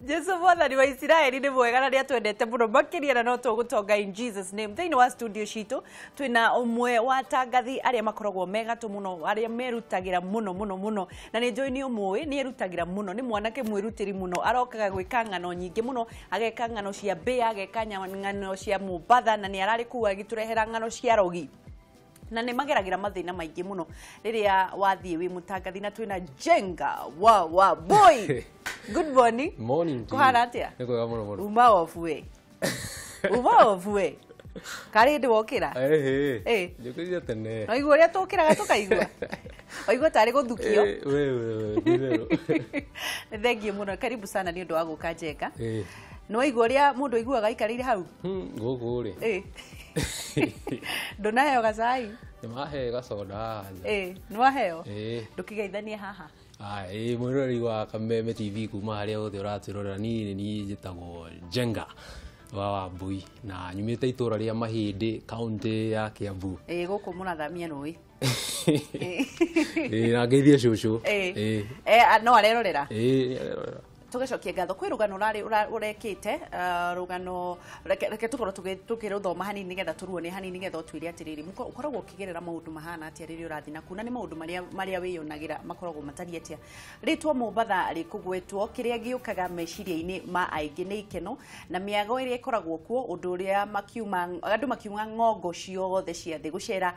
Jesu mwathani wa Israeli ni mwega na niatwendete muno makiria na no tugutonga in Jesus name. Thiini wa studio citu twina umwe wa tangathi aria makoragwo mega tu muno aria merutagira muno na ni njoi ni umwe ni erutagira muno ni mwanake mwirutiri muno arokaga gwika ngano nyingi muno ageka ngano cia mbia ageka ngano cia mubatha na ni arari kuwa giturehera ngano cia rogi na ne mageragira mathina maingi muno riria wathie wi mutangathi na twina Jenga wa boy. Good morning. Morning. Kuhana atia? Niko muno. Uma ofwe. Uma ofwe. Kari ndi wokira? Ndikuria tene. No igua ria tukiraga tukaigua. Oigua tari guthukio. Wewe. Thengiũ muno, karibu sana ni undu wa guka Jenga. No igua ria mundu iguaga ikarire hau. Guku ri. Ndonaheo gacai. Nimahe gacoda. Niwaheo. Ndukigeithanie haha. Mwirori wa Kameme TV kuma haria othe uratwirora ni njitagwo Jenga wa Mbui na nyumite itura ria Mahindi county ya Kiambu. Guku murathamia nui. Na ngeithie cucu. No arerorera. Arerorera. Tugacokia ngatho kwi rugano urekite rugano reke tukorwo tukiruthoma hanini nigetha turuone hanini nigetha utwire atiriri ukoragwo ukigerera maundu mahana atia riri urathi na kuna ni maundu maria wiyonagira makoragwo matari atia ritwa mubatha rikugwetwo kiria giukaga meciria-ini ma aingi ni ikeno na miago iria ikoragwo kuo undu uria andu makiuma ngongo ciothe cia thi gucera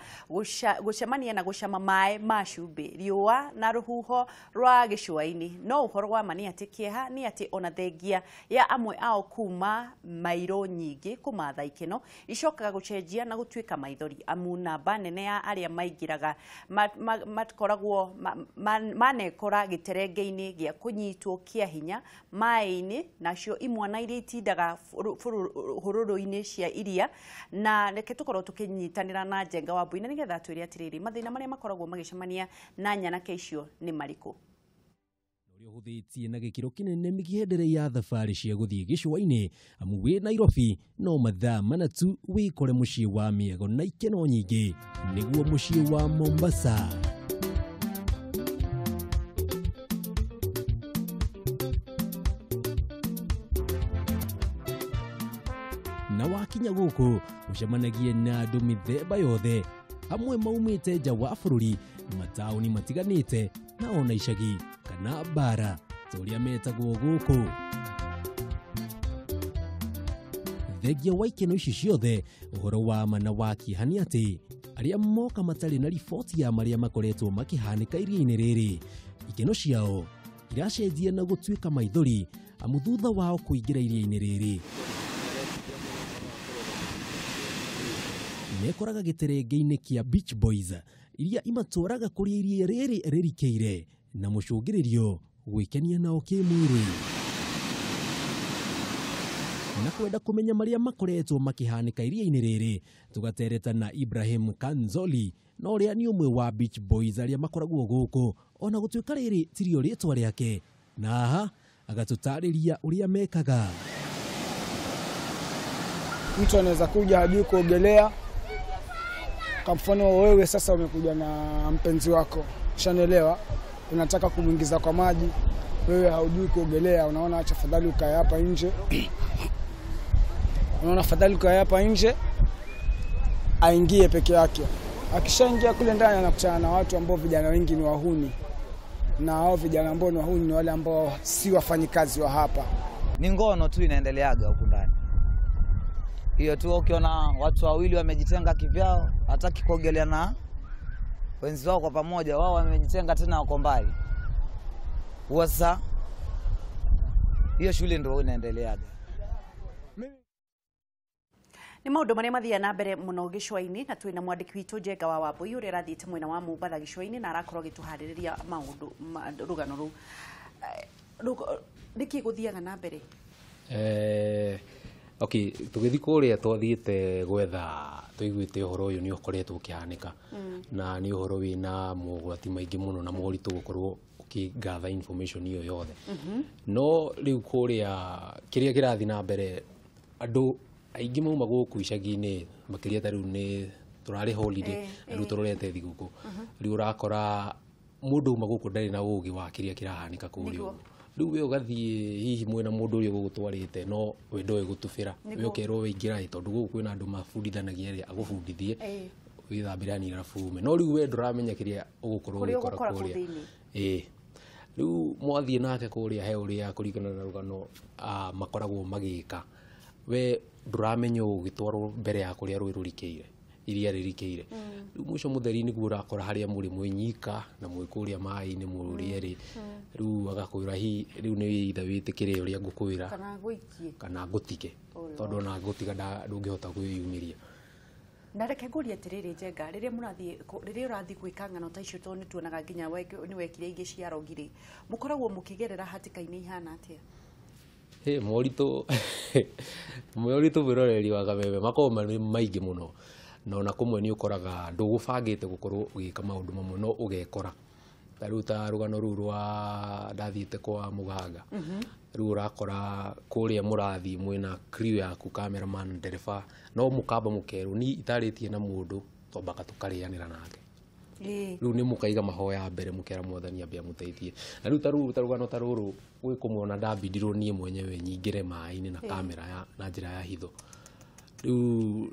gucemania na gucama mai ma cumbi riua na ruhuho rwa gicua-ini no uhoro wa mani atikia ni ati ona thengia ya amwe ao kuma mairo nyingi kumatha ikeno icokaga gucenjia na gutuika maithori amu namba nene ya aria maingiraga matkoragwo manekora giterenge-ini gia kunyitwo kia hinya mai-ini nacio imwana iria itindaga hururu-ini cia iria na reke tukorwo tukinyitanira na Jenga wa Mbui na nigetha twire atiriri mathina maria makoragwo magicemania na nyanake icio ni mariku huthitie na gikiro kinene migiendere ya thabari cia guthie gicua-ini amu wi Nairobi no mathaa manatu wikore mucii wa miego na ikeno nyingi niguo mucii wa Mombasa. Na wakinya guku ucemanagie na andu mithemba yothe amwe maumite nja wa bururi matauni matiganite na ona icagi kana bara turia metagwo guku. Thengia wa ikeno ici ciothe uhoro wa mana wakihani ati aria moka matari na riboti ya maria makoretwo makihanika iria-ini riri ikeno ciao iracenjia na gutuika maithori amu thutha wao kuingira iria-ini riri mekoraga giterenge-ini kia Beach Boys iria imatwaraga kuri iria riri ririkeire na mucungiririo gwikenia nao kimwiri na kwenda kumenya maria makoretwo makihanika iria-ini riri tugatereta na Ibrahim Kanzoli no ria ni umwe wa Beach Boys aria makoragwo guku ona gutuika riri tirio ritwa riake na aha agatutariria uria mekaga. Mtu anaweza kuja hadi kuogelea. Kwa mfano wewe sasa umekuja na mpenzi wako, ushaelewa, unataka kumuingiza kwa maji, wewe haujui kuogelea, unaona acha fadhali ukae hapa nje. Unaona fadhali ukae hapa nje aingie peke yake. Akishaingia kule ndani anakutana na watu ambao vijana wengi ni wahuni. Na hao vijana ambao ni wahuni ni wale ambao si wafanyikazi wa hapa. Ni ngono tu inaendeleaga huko ndani. Hiyo tu ukiona watu wawili wamejitenga kivyao, hataki kuogelea na wenzi wao kwa pamoja, wao wamejitenga tena wako mbali. Sasa hiyo shule ndio inaendeleaga. Ni maundu maria mathia na mbere muno gicua-ini na twina mwandiki witu Jenga wa Mbui uria rathiite mwena wa Mombasa gicua-ini na arakorwo gituhaririria maundu rugano ru niki guthiaga na mbere. Okay, tugithi kuria twathiite gwetha tuiguite uhoro uyu ni ukoretwo ukihanika na ni uhoro wina mugwati maingi muno na muritu gukorwo ukigatha information iyo yothe. No riu kuria kiria kirathi na mbere andu aingi mauma guku icagi-ini makiria ta riu ni turari holiday riu turorete thiguku riu urakora mundu uma guku ndari na ugi wa kiria kirahanika kurio riu we ugathie hihi mwena mundu uri gugutwarite no we ndoe gutubira we ukerwo wingira tondu guku kwina andu mabundithanagia ri agubundithie withambira ni rafume no riu we nduramenya kiria ugukorwo ugikora kuria riu mwathie nake kuria he uria kurigana na rugano makoragwo magika we nduramenya ugitwarwo mbere ya kuria rwi rurikeire iria ririkeire riu muco mutheri niguo urakora haria muri mwinyika na mwikuria mai-ini murie ri riu agakwira hi riu ni itha witikire uria ngukwira kana ngutike tondu na ngutiga ndungihota kwiyumiria. Na reke nguria atiriri Njenga, riria urathi gwika ng'ano ta icio tondu nituonaga nginya ni wekire ingi cia rogiri mukoragwo mukigerera hatika-ini ihana atia? Moritu wiroreri wa Kameme makoragwo marĩ maingĩ mũno na ona kumwe ni ukoraga ndugubangite gukorwo ugika maundu mamwe no ugekora riu ta rugano ru rwa ndathiite kwa Muganga riu urakora kuria murathi mwina crew yaku cameraman ndereba no mukamba mukeru ni itaritie na mundu tombaka tukarianira nake riu ni mukaiga mahoya mbere mukera mwathani ambia muteithie na riu ta rugano ta ruru gwi kumwona ndabindirwo nie mwenyewe nyingire mai-ini na kamera na njira ya hitho riu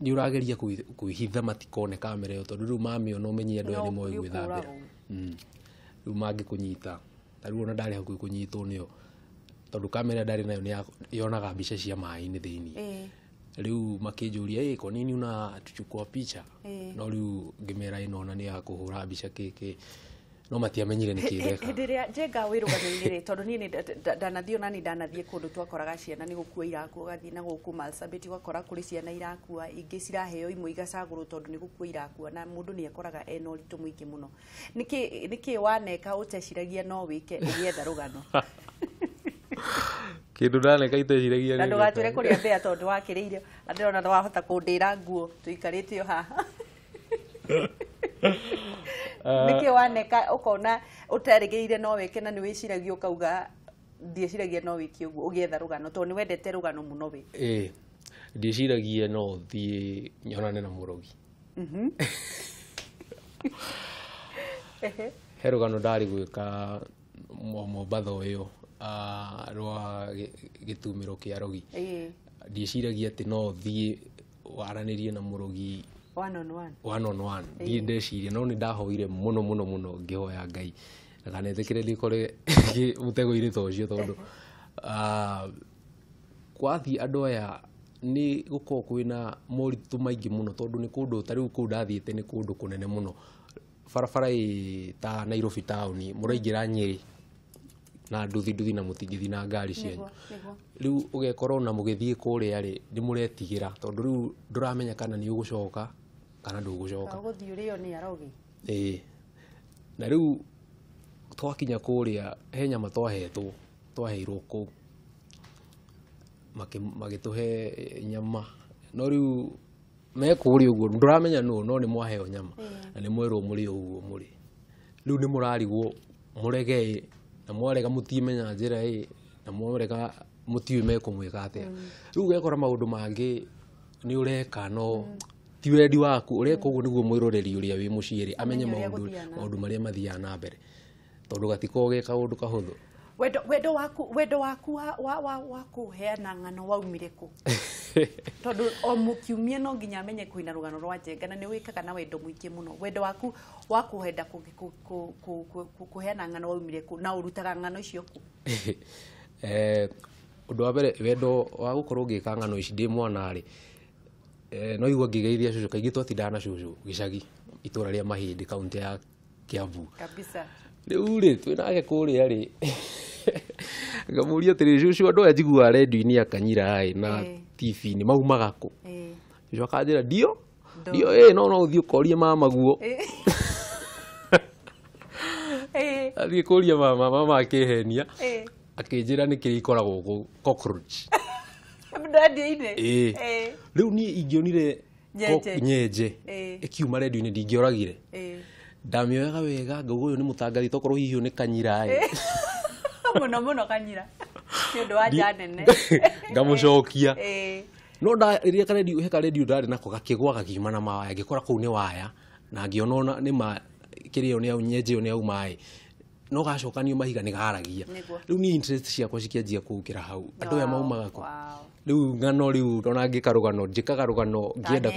ni urageria kuihitha matikone kamera yo tondu riu mamio no menye andu ni moi gwithambira riu mangikunyita riu ona ndari hakuhi kunyitwo nio tondu kamera ndari nayo ni yonaga mbica cia mai-ini thiini riu makinjuria ko nini una tuchukua picha no riu ngimera ino na ni ya kuhura mbica kiki no matiamenyire ni kireka hindiria Njenga wirugano-ini ri tondu ni ndanathie ona ni ndanathie kundu twakoraga ciana ni gukua irakua gathie na guku Marsabit gwakora kuri ciana irakua ingi ciraheo imwe igacagurwo tondu ni gukua irakua na mundu ni akoraga ena uritu mwingi muno niki waneka uteciragia no wike ugietha rugano kindu ndaneka iteciragia na ndugatwire kuria mbea tondu wakiriire ndirona no wahota kundira nguo tuikarite haha niki waneka ukona utarigeire no weke na ni wiciragia ukauga ndieciragia no wiki uguo ugietha rugano tondu ni wendete rugano muno we ndieciragia no thie nyonane na murogi he rugano ndari gwika Mombatha uyu rwa gitumiro kia rogi ndieciragia ati no thie waranirie na murogi one on one ndi ndeciria no ni ndahoire muno ngihoya Ngai akanethekire ndikore mutego-ini ta ucio tondu kwathi andu aya ni gukorwo kwina moritu maingi muno tondu ni kundu ta riu kuu ndathiite ni kundu kunene muno barabara ta Nairobi town muraingira Nyeri na nduthi na mutingithi na ngari cianyu riu ugekorwo na mugithie kuria ri ndi muretigira tondu riu nduramenya kana ni ugucoka kana ndugucoka guthii urio ni arogi na riu twakinya kuria he nyama twaheirwo ku magituhe nyama no riu me kuria uguo nduramenya no ni mwaheo nyama na ni mwerwo muri uguo muri riu ni murarigwo murege na mwarega mutimenya njira na mwarega mutiwe mekumwika atia riu gekora maundu mangi ni ureka no ti wendi waku ureka uguo niguo mwiroreri uria wi muciiri amenye maundu maria mathiaga na mbere tondu gatiko geka undu kahuthu wendo waku wa kuheana ng'ano waumire ku tondu o mukiumia no nginya amenye kwina rugano rwa Njenga na ni wikaga na wendo mwingi muno wendo waku wa kuhenda kuheana ng'ano waumire ku na urutaga ng'ano icio ku undu wa mbere wendo wa gukorwo ngika ng'ano ici ndi mwana ri no igua ngigeithia cucu kaingi twatindana na cucu gicagi itura ria Mahindi kaunti ya Kiambu kabisa riu ri twinake kuria ri ngamuria tiri cucu andu aya njigua redio-ini akanyira na TV-ini maumaga ku cucu akanjira ndio no uthie ukorie mama guo athie kuria mama akihenia akinjira nikiri ikoragwo ku cockroach riu ni ingionire nyenje ikiuma redio-ini ndingioragire ndamioyaga wega ngauga uyu ni mutangathi tokorwo hihi ni kanyira muno kanyira ni undu wa njanene ngamucokia no riria karedio he karedio ndari nako gakigwa gakiuma na mawaya ngikora kuu ni waya na ngiona ni ma kirio ni au nyenje ni au mai no gacokanio mahiga nĩ garagia rĩu ni interest ciakwa cikianjia kũũkĩra hau andũ aya maumaga kũ rĩu ngano rĩu ndona ngĩka rũgano njĩkaga rũgano ngĩenda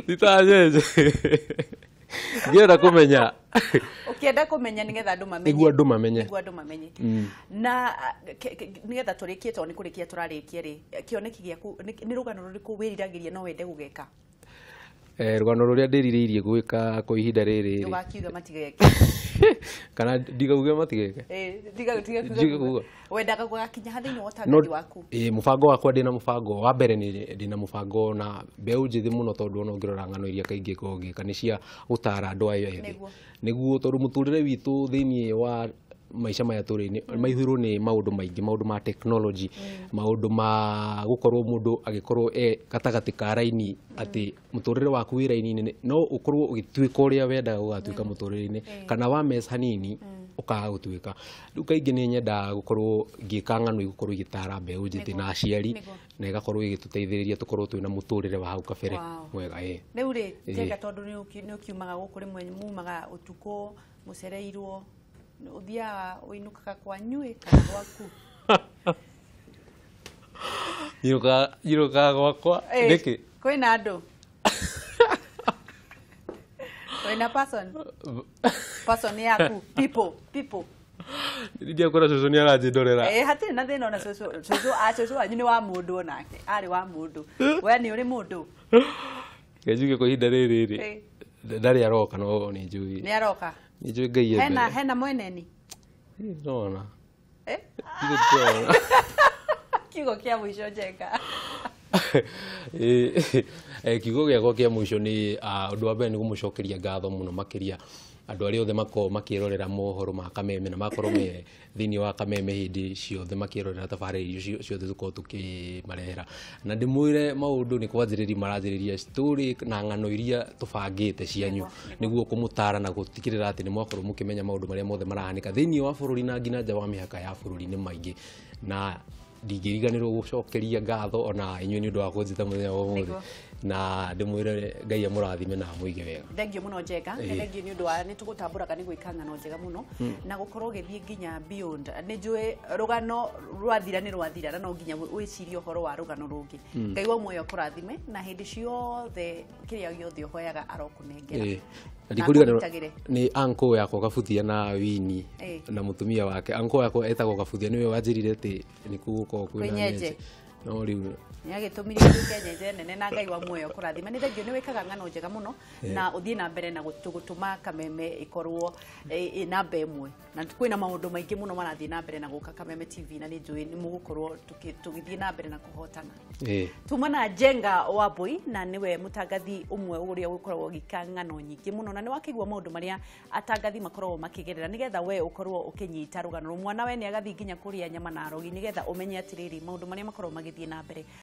titajeje ngĩenda kũmenya ukienda kumenya nigetha andu mamenye niguo andu mamenye na nigetha turikie to ni kurikia turarikie ri kioneki giaku ni rugano ruriku wiriragiria no wende gugeka rugano ruria ndiririirie gwika kwa ihinda riri ugakiuga matigeke kana ndigauge matigeke ndiga wendaga gugakinya hathini wa target waku mubango wakwa ndina mubango wa mbere ni ndina mubango na mbeu njithi muno tondu ona ngirora ngano iria kaingi kongika ni cia gutara andu ayo ethi niguo tondu muturire witu thiini wa maisha maya turi maihuru ni maundu maingi maundu ma technology maundu ma gukorwo mundu agikorwo gatagati ka raini ati muturire waku wi raini no ukorwo ugituika uria wendaga ugatuika muturire kana wa mes hanini ukaga gutuika riu kaingi ni nyenda gukorwo ngika ngano igukorwo igitara mbeu njiti na aciari na igakorwo igituteithiriria tukorwo twina muturire wa hau kabere mwega riu ri tega tondu ni ukiumaga guku rimwe mumaga utuko mucereirwo uthia uinukaga kwa nyui kana gwaku yiruka gwakwa niki kwina andu kwina person yaku people ndia kora cucu ni aranjindorera hatiri na thina ona cucu wanyu ni wa mundu onake ari wa mundu we ni uri mundu gejuge kwa ihinda riri ndari aroka no ni njui ni aroka njui ngai ye hena mweneni nona kiugo kia mwisho njega kiugo giakwa kia mwisho ni undu wa mbere ni gumucokeria ngatho muno makiria andu aria othe mako makirorera mohoro ma kameme na makorwo me thiini wa kameme hindi ciothe makirorera tabarĩra icio ciothe tukorwo tukimarehera na ndimwire maundu ni kwanjĩrĩria maranjĩrĩria story na ng'ano iria tubangĩte cianyu niguo kumutara na gutikirira ati ni mwakorwo mukimenya maundu maria mothe marahanika thiini wa bũrũri na nginya nja wa mĩhaka ya bũrũri ni maingĩ na ndingĩriganĩrwo gucokeria ngatho ona inyuĩ nĩ ũndũ wa kũnjĩta mũthenya wa ũmũthĩ na ndimwire ngai amũrathime na muige wega thengio muno njega thengio ni undu wa ni tugutamburaga ni gwika ng'ano njega muno na gukorwo githie nginya beyond ni njui rugano rwathira ni rwathira na no nginya wicirie uhoro wa rugano rungi ngai wa muoyo kurathime na hindi ciothe kiria giothe uhoyaga arokunengera ndikuriganirwo ni anko yakwa Kabuthia na Wini na mutumia wake anko yakwa etagwo Kabuthia niwe wanjirire ati ni kuguko kwina nyenje no riu ni agitumire nyenje nene na ngai wa muoyo kurathima ni thengio ni wikaga ng'ano njega muno na uthie na mbere na gutuma kameme ikorwo na mbemwe na kwina maundu maingi muno marathie na mbere na guka Kameme TV na ni njui ni mugukorwo tugithie na mbere na kuhotana tumana Jenga Wambui na niwe mutangathi umwe uria ukorwo gika ng'ano nyingi muno na ni wakigwa maundu maria atangathi makorwo makigerera nigetha we ukorwo ukinyita rugano mwana we ni agathi nginya kuria nyama na rogi nigetha umenye atiriri maundu maria makorwo magithie na mbere